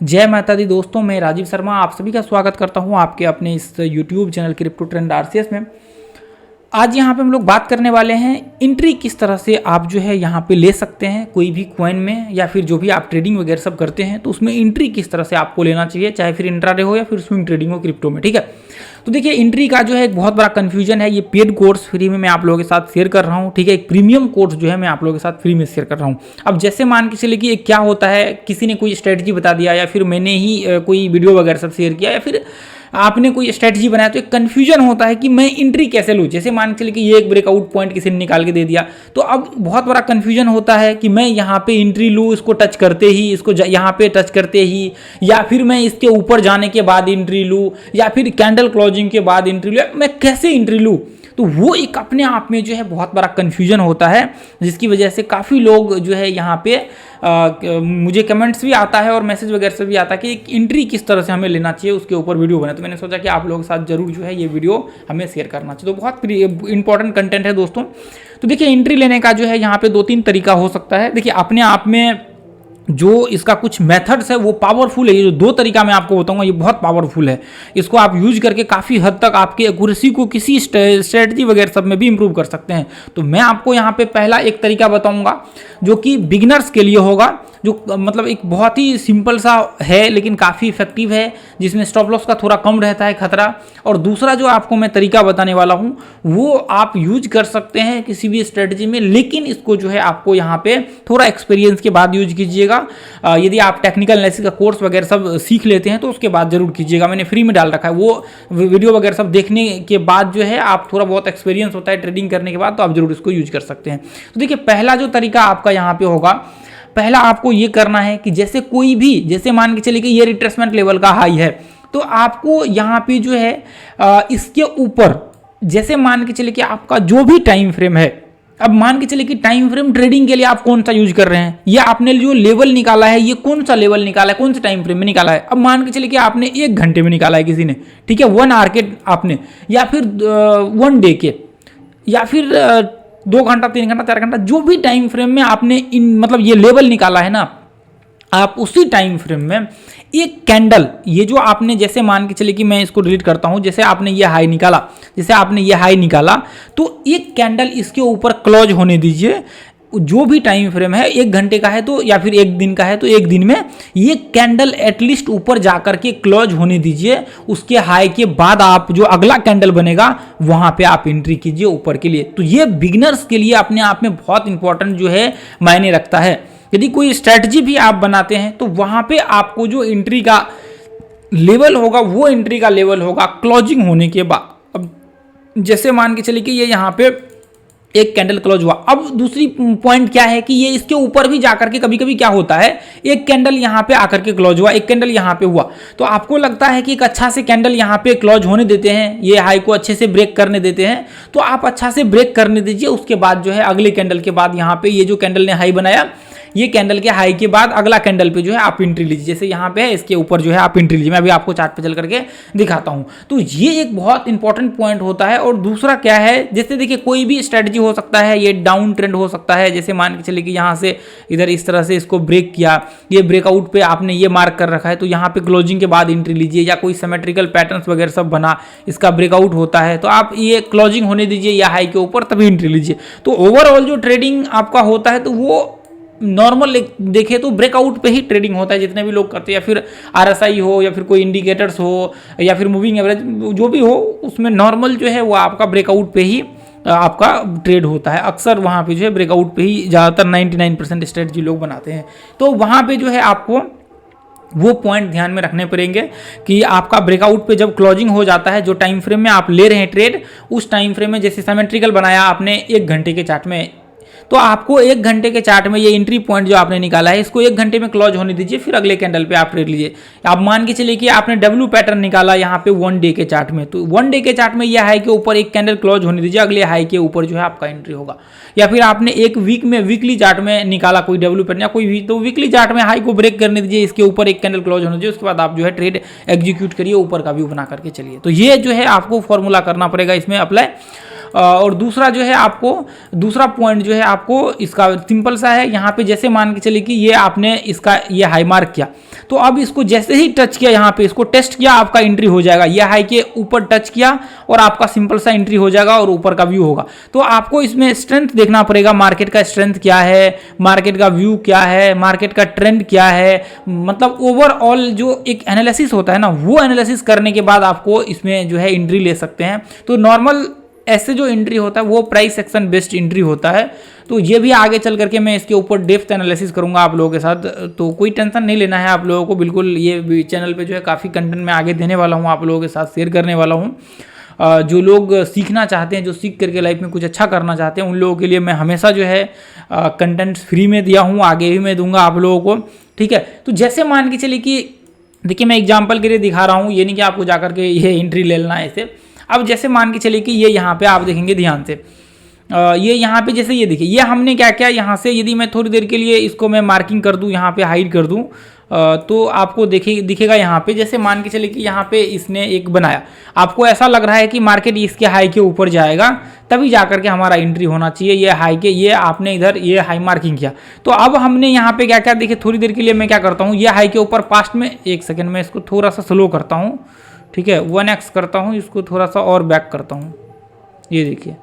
जय माता दी दोस्तों, मैं राजीव शर्मा आप सभी का स्वागत करता हूं आपके अपने इस YouTube channel crypto trend RCS में। आज यहां पे हम लोग बात करने वाले हैं एंट्री किस तरह से आप जो है यहां पे ले सकते हैं कोई भी कॉइन में, या फिर जो भी आप ट्रेडिंग वगैरह सब करते हैं तो उसमें एंट्री किस तरह से आपको लेना चाहिए, चाहे फिर इंट्राडे हो या फिर स्विंग ट्रेडिंग हो क्रिप्टो में। ठीक है, तो देखिए एंट्री का जो है एक बहुत बड़ा कंफ्यूजन है। ये पेड कोर्स फ्री में मैं आप लोगों के साथ शेयर कर रहा हूँ। ठीक है, एक प्रीमियम कोर्स जो है मैं आप लोगों के साथ फ्री में शेयर कर रहा हूँ। अब जैसे मान के चलिए कि क्या होता है, किसी ने कोई स्ट्रेटजी बता दिया या फिर मैंने ही कोई वीडियो वगैरह सब शेयर किया या फिर आपने कोई स्ट्रेटजी बनाया, तो एक कन्फ्यूजन होता है कि मैं एंट्री कैसे लूँ। जैसे मान के चलिए कि ये एक ब्रेकआउट पॉइंट किसी ने निकाल के दे दिया, तो अब बहुत बड़ा कन्फ्यूजन होता है कि मैं यहाँ पे एंट्री लूँ इसको टच करते ही, इसको यहाँ पे टच करते ही, या फिर मैं इसके ऊपर जाने के बाद एंट्री लूँ, या फिर कैंडल क्लोजिंग के बाद एंट्री लूँ, मैं कैसे एंट्री लूँ। तो वो एक अपने आप में जो है बहुत बड़ा कन्फ्यूजन होता है, जिसकी वजह से काफ़ी लोग जो है यहाँ पे मुझे कमेंट्स भी आता है और मैसेज वगैरह से भी आता है कि एक एंट्री किस तरह से हमें लेना चाहिए, उसके ऊपर वीडियो बने। तो मैंने सोचा कि आप लोगों के साथ जरूर जो है ये वीडियो हमें शेयर करना चाहिए। तो बहुत इंपॉर्टेंट कंटेंट है दोस्तों। तो देखिए एंट्री लेने का जो है यहाँ पे 2-3 तरीका हो सकता है। देखिए अपने आप में जो इसका कुछ मेथड्स है वो पावरफुल है। ये जो 2 तरीका मैं आपको बताऊंगा ये बहुत पावरफुल है। इसको आप यूज करके काफ़ी हद तक आपकी एक्यूरेसी को किसी स्ट्रेटजी वगैरह सब में भी इंप्रूव कर सकते हैं। तो मैं आपको यहाँ पे पहला एक तरीका बताऊंगा जो कि बिगिनर्स के लिए होगा, जो मतलब एक बहुत ही सिंपल सा है लेकिन काफ़ी इफेक्टिव है, जिसमें स्टॉप लॉस का थोड़ा कम रहता है खतरा। और दूसरा जो आपको मैं तरीका बताने वाला हूँ वो आप यूज कर सकते हैं किसी भी स्ट्रेटजी में, लेकिन इसको जो है आपको यहाँ पे थोड़ा एक्सपीरियंस के बाद यूज कीजिएगा। यदि आप टेक्निकल एनालिसिस का कोर्स वगैरह सब सीख लेते हैं तो उसके बाद जरूर कीजिएगा। मैंने फ्री में डाल रखा है, वो वीडियो वगैरह सब देखने के बाद जो है आप थोड़ा बहुत एक्सपीरियंस होता है ट्रेडिंग करने के बाद, तो आप जरूर इसको यूज कर सकते हैं। तो देखिए पहला जो तरीका आपका यहाँ पे होगा, पहला आपको ये करना है कि जैसे कोई भी, जैसे मान के चलिए कि ये रिट्रेसमेंट लेवल का हाई है, तो आपको यहाँ पे जो है इसके ऊपर, जैसे मान के चलिए कि आपका जो भी टाइम फ्रेम है, अब मान के चलिए कि टाइम फ्रेम ट्रेडिंग के लिए आप कौन सा यूज कर रहे हैं, या आपने जो लेवल निकाला है ये कौन सा लेवल निकाला है, कौन से टाइम फ्रेम में निकाला है। अब मान के चलिए कि आपने 1 घंटे में निकाला है किसी ने, ठीक है, 1 आवर के आपने, या फिर 1 डे के, या फिर 2 घंटा, 3 घंटा, 4 घंटा, जो भी टाइम फ्रेम में आपने मतलब ये लेवल निकाला है ना, आप उसी टाइम फ्रेम में एक कैंडल, ये जो आपने, जैसे मान के चलिए कि मैं इसको डिलीट करता हूं, जैसे आपने ये हाई निकाला, तो एक कैंडल इसके ऊपर क्लोज होने दीजिए। जो भी टाइम फ्रेम है, 1 घंटे का है तो, या फिर 1 दिन का है तो 1 दिन में ये कैंडल एटलीस्ट ऊपर जाकर के क्लोज होने dीजिए। उसके हाई के बाद आप जो अगला कैंडल बनेगा वहां पे आप एंट्री कीजिए ऊपर के लिए। तो ये बिगिनर्स के लिए अपने आप में बहुत इंपॉर्टेंट जो है मायने रखता है। यदि कोई स्ट्रैटेजी भी आप बनाते हैं तो वहां पे आपको जो एंट्री का लेवल होगा वो एंट्री का लेवल होगा क्लोजिंग होने के बाद। अब जैसे मान के चलिए कि ये यहाँ पे एक कैंडल क्लोज हुआ। अब दूसरी पॉइंट क्या है कि ये इसके ऊपर भी जाकर के कभी कभी क्या होता है, एक कैंडल यहाँ पे आकर के क्लोज हुआ, एक कैंडल यहाँ पे हुआ, तो आपको लगता है कि एक अच्छा से कैंडल यहाँ पे क्लोज होने देते हैं, ये हाई को अच्छे से ब्रेक करने देते हैं, तो आप अच्छा से ब्रेक करने दीजिए। उसके बाद जो है अगले कैंडल के बाद यहाँ पे ये जो कैंडल ने हाई बनाया, ये कैंडल के हाई के बाद अगला कैंडल पे जो है आप एंट्री लीजिए। जैसे यहाँ पे है, इसके ऊपर जो है आप एंट्री लीजिए। मैं अभी आपको चार्ट पे चल करके दिखाता हूँ। तो ये एक बहुत इंपॉर्टेंट पॉइंट होता है। और दूसरा क्या है, जैसे देखिए कोई भी स्ट्रेटजी हो सकता है, ये डाउन ट्रेंड हो सकता है। जैसे मान के चलिए कि यहाँ से इधर इस तरह से इसको ब्रेक किया, ये ब्रेकआउट पे आपने ये मार्क कर रखा है, तो यहाँ पे क्लोजिंग के बाद एंट्री लीजिए। या कोई सिमेट्रिकल पैटर्न्स वगैरह सब बना, इसका ब्रेकआउट होता है, तो आप ये क्लोजिंग होने दीजिए या हाई के ऊपर, तभी एंट्री लीजिए। तो ओवरऑल जो ट्रेडिंग आपका होता है तो वो नॉर्मल देखे तो ब्रेकआउट पे ही ट्रेडिंग होता है, जितने भी लोग करते हैं, या फिर RSI हो, या फिर कोई इंडिकेटर्स हो, या फिर मूविंग एवरेज जो भी हो, उसमें नॉर्मल जो है वो आपका ब्रेकआउट पे ही आपका ट्रेड होता है। अक्सर वहाँ पे जो है ब्रेकआउट पे ही ज़्यादातर 99% स्ट्रेटजी लोग बनाते हैं। तो वहाँ पे जो है आपको वो पॉइंट ध्यान में रखने पड़ेंगे कि आपका ब्रेकआउट पे जब क्लोजिंग हो जाता है, जो टाइम फ्रेम में आप ले रहे हैं ट्रेड, उस टाइम फ्रेम में जैसे सिमेट्रिकल बनाया आपने 1 घंटे के चार्ट में, तो आपको 1 घंटे के चार्ट में ये एंट्री पॉइंट जो आपने निकाला है, इसको 1 घंटे में क्लोज होने दीजिए, फिर अगले कैंडल पे आप ट्रेड लीजिए। आप मान के चलिए कि आपने डब्ल्यू पैटर्न निकाला यहाँ पे 1 डे के चार्ट में, तो 1 डे के चार्ट में ये हाई के ऊपर एक कैंडल क्लोज होने दीजिए, अगले हाई के ऊपर जो है आपका एंट्री होगा। या फिर आपने 1 वीक में वीकली चार्ट में निकाला कोई डब्ल्यू पैटर्न या कोई भी, तो वीकली चार्ट में हाई को ब्रेक करने दीजिए, इसके ऊपर एक कैंडल क्लोज होने दीजिए, उसके बाद आप जो है ट्रेड एग्जीक्यूट करिए, ऊपर का व्यू बना करके चलिए। तो ये जो है आपको फॉर्मूला करना पड़ेगा इसमें अप्लाई। और दूसरा जो है आपको दूसरा पॉइंट जो है आपको इसका सिंपल सा है, यहाँ पे जैसे मान के चलिए कि ये आपने इसका ये हाई मार्क किया, तो अब इसको जैसे ही टच किया, यहाँ पे इसको टेस्ट किया, आपका एंट्री हो जाएगा। ये हाई के ऊपर टच किया और आपका सिंपल सा एंट्री हो जाएगा और ऊपर का व्यू होगा। तो आपको इसमें स्ट्रेंथ देखना पड़ेगा, मार्केट का स्ट्रेंथ क्या है, मार्केट का व्यू क्या है, मार्केट का ट्रेंड क्या है, मतलब ओवरऑल जो एक एनालिसिस होता है ना, वो एनालिसिस करने के बाद आपको इसमें जो है एंट्री ले सकते हैं। तो नॉर्मल ऐसे जो एंट्री होता है वो प्राइस एक्शन बेस्ड एंट्री होता है। तो ये भी आगे चल करके मैं इसके ऊपर डेप्थ एनालिसिस करूंगा आप लोगों के साथ, तो कोई टेंशन नहीं लेना है आप लोगों को। बिल्कुल ये चैनल पे जो है काफ़ी कंटेंट मैं आगे देने वाला हूँ, आप लोगों के साथ शेयर करने वाला हूँ। जो लोग सीखना चाहते हैं, जो सीख करके लाइफ में कुछ अच्छा करना चाहते हैं, उन लोगों के लिए मैं हमेशा जो है कंटेंट फ्री में दिया हूँ, आगे भी मैं दूंगा आप लोगों को, ठीक है। तो जैसे मान के चलिए कि देखिए मैं एग्जाम्पल के लिए दिखा रहा हूँ, ये नहीं कि आपको जाकर के ये एंट्री ले लेना है ऐसे। अब जैसे मान के चलिए कि ये यहाँ पे आप देखेंगे ध्यान से, ये यहाँ पे जैसे ये देखिए, ये हमने क्या किया, यहाँ से यदि मैं थोड़ी देर के लिए इसको मैं मार्किंग कर दूँ, यहाँ पे हाइड कर दूँ, तो आपको दिखेगा यहाँ पे, जैसे मान के चलिए कि यहाँ पे इसने एक बनाया, आपको ऐसा लग रहा है कि मार्केट इसके हाई के ऊपर जाएगा, तभी जाकर के हमारा एंट्री होना चाहिए। ये हाई के, ये आपने इधर ये हाई मार्किंग किया, तो अब हमने यहाँ पे क्या क्या देखिए, थोड़ी देर के लिए मैं क्या करता हूँ, ये हाई के ऊपर पास्ट में, एक सेकेंड में इसको थोड़ा सा स्लो करता हूँ, ठीक है, 1x करता हूँ, इसको थोड़ा सा और बैक करता हूँ, ये देखिए।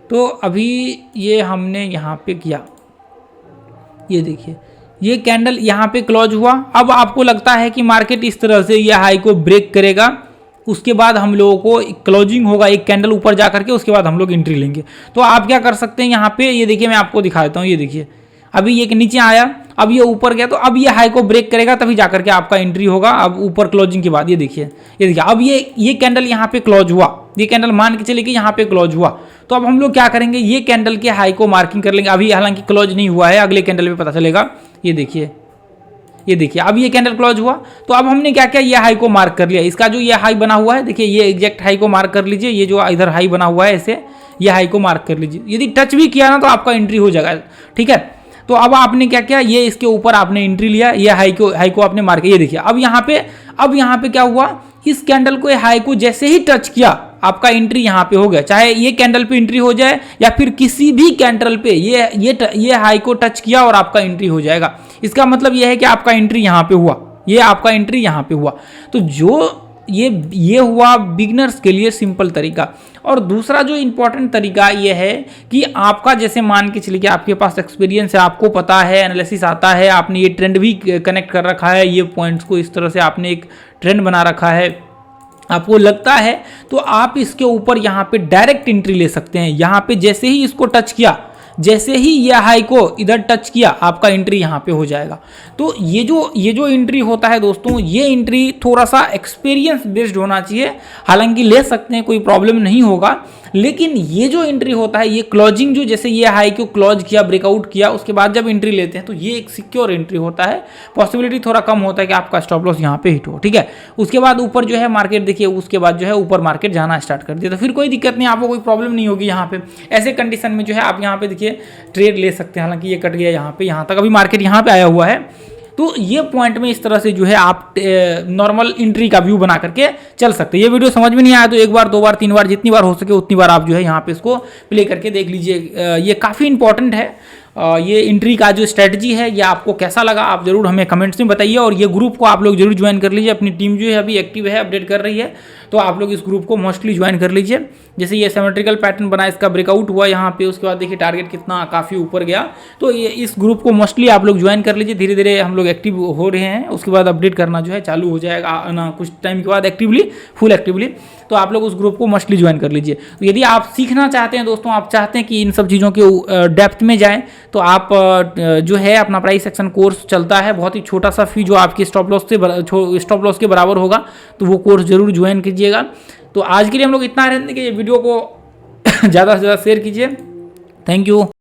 तो अभी ये हमने यहाँ पे किया, ये देखिए ये कैंडल यहाँ पे क्लोज हुआ। अब आपको लगता है कि मार्केट इस तरह से ये हाई को ब्रेक करेगा, उसके बाद हम लोगों को क्लोजिंग होगा एक कैंडल ऊपर जा करके, उसके बाद हम लोग एंट्री लेंगे। तो आप क्या कर सकते हैं यहाँ पे, ये देखिए मैं आपको दिखा देता हूँ, ये देखिए अभी ये नीचे आया, अब ये ऊपर गया, तो अब ये हाई को ब्रेक करेगा, तभी जाकर के आपका एंट्री होगा। अब ऊपर क्लोजिंग के बाद ये देखिए अब ये कैंडल यहाँ पे क्लोज हुआ, ये कैंडल मान के चलिए कि यहाँ पे क्लोज हुआ, तो अब हम लोग क्या करेंगे, ये कैंडल के हाई को मार्किंग कर लेंगे। अभी हालांकि क्लोज नहीं हुआ है, अगले कैंडल पे पता चलेगा। ये देखिए अब ये कैंडल क्लोज हुआ, तो अब हमने क्या किया, ये हाई को मार्क कर लिया। इसका जो ये हाई बना हुआ है, देखिए ये एग्जैक्ट हाई को मार्क कर लीजिए, ये जो इधर हाई बना हुआ है ऐसे, ये हाई को मार्क कर लीजिए। यदि टच भी किया ना तो आपका एंट्री हो जाएगा, ठीक है। तो अब आपने क्या किया, ये इसके ऊपर आपने एंट्री लिया, ये हाई को आपने मार्क किया। ये देखिए अब यहाँ पे क्या हुआ, इस कैंडल को हाई को जैसे ही टच किया, आपका एंट्री यहाँ पे हो गया। चाहे ये कैंडल पे एंट्री हो जाए या फिर किसी भी कैंडल पे ये हाई को टच किया और आपका एंट्री हो जाएगा। इसका मतलब ये है कि आपका एंट्री यहाँ पे हुआ, ये आपका एंट्री यहाँ पे हुआ। तो जो ये हुआ बिगिनर्स के लिए सिंपल तरीका। और दूसरा जो इंपॉर्टेंट तरीका ये है कि आपका जैसे मान के चलिए कि आपके पास एक्सपीरियंस है, आपको पता है, एनालिसिस आता है, आपने ये ट्रेंड भी कनेक्ट कर रखा है, ये पॉइंट्स को इस तरह से आपने एक ट्रेंड बना रखा है, आपको लगता है, तो आप इसके ऊपर यहाँ पे डायरेक्ट एंट्री ले सकते हैं। यहाँ पे जैसे ही इसको टच किया, जैसे ही ये हाई को इधर टच किया, आपका एंट्री यहाँ पे हो जाएगा। तो ये जो एंट्री होता है दोस्तों, ये एंट्री थोड़ा सा एक्सपीरियंस बेस्ड होना चाहिए। हालांकि ले सकते हैं, कोई प्रॉब्लम नहीं होगा, लेकिन ये जो एंट्री होता है, ये क्लोजिंग जो जैसे ये हाई को क्लोज किया, ब्रेकआउट किया, उसके बाद जब एंट्री लेते हैं तो ये एक सिक्योर एंट्री होता है। पॉसिबिलिटी थोड़ा कम होता है कि आपका स्टॉप लॉस यहाँ पे हिट हो, ठीक है। उसके बाद ऊपर जो है मार्केट देखिए, उसके बाद जो है ऊपर मार्केट जाना स्टार्ट कर दिया, तो फिर कोई दिक्कत नहीं, आपको कोई प्रॉब्लम नहीं होगी। यहाँ पे ऐसे कंडीशन में जो है आप यहाँ पे देखिए ट्रेड ले सकते हैं। हालांकि ये कट गया यहाँ पे, यहाँ तक अभी मार्केट यहाँ पे आया हुआ है। तो ये पॉइंट में इस तरह से जो है आप नॉर्मल एंट्री का व्यू बना करके चल सकते हैं। ये वीडियो समझ में नहीं आया तो एक बार, दो बार, तीन बार, जितनी बार हो सके उतनी बार आप जो है यहाँ पे इसको प्ले करके देख लीजिए। ये काफ़ी इंपॉर्टेंट है। ये एंट्री का जो स्ट्रेटजी है, ये आपको कैसा लगा आप जरूर हमें कमेंट्स में बताइए। और ये ग्रुप को आप लोग जरूर ज्वाइन कर लीजिए। अपनी टीम जो है अभी एक्टिव है, अपडेट कर रही है, तो आप लोग इस ग्रुप को मोस्टली ज्वाइन कर लीजिए। जैसे ये सिमेट्रिकल पैटर्न बना, इसका ब्रेकआउट हुआ यहाँ पे, उसके बाद देखिए टारगेट कितना काफ़ी ऊपर गया, तो ये इस ग्रुप को मोस्टली आप लोग ज्वाइन कर लीजिए। धीरे धीरे हम लोग एक्टिव हो रहे हैं, उसके बाद अपडेट करना जो है चालू हो जाएगा ना कुछ टाइम के बाद एक्टिवली, फुल एक्टिवली। तो आप लोग उस ग्रुप को मोस्टली ज्वाइन कर लीजिए। तो यदि आप सीखना चाहते हैं दोस्तों, आप चाहते हैं कि इन सब चीज़ों के डेप्थ में जाएं, तो आप जो है अपना प्राइस एक्शन कोर्स चलता है, बहुत ही छोटा सा फी जो आपकी स्टॉप लॉस के बराबर होगा, तो वो कोर्स जरूर ज्वाइन कीजिएगा। तो आज के लिए हम लोग इतना रहने कि ये वीडियो को ज़्यादा से ज़्यादा शेयर कीजिए। Thank you.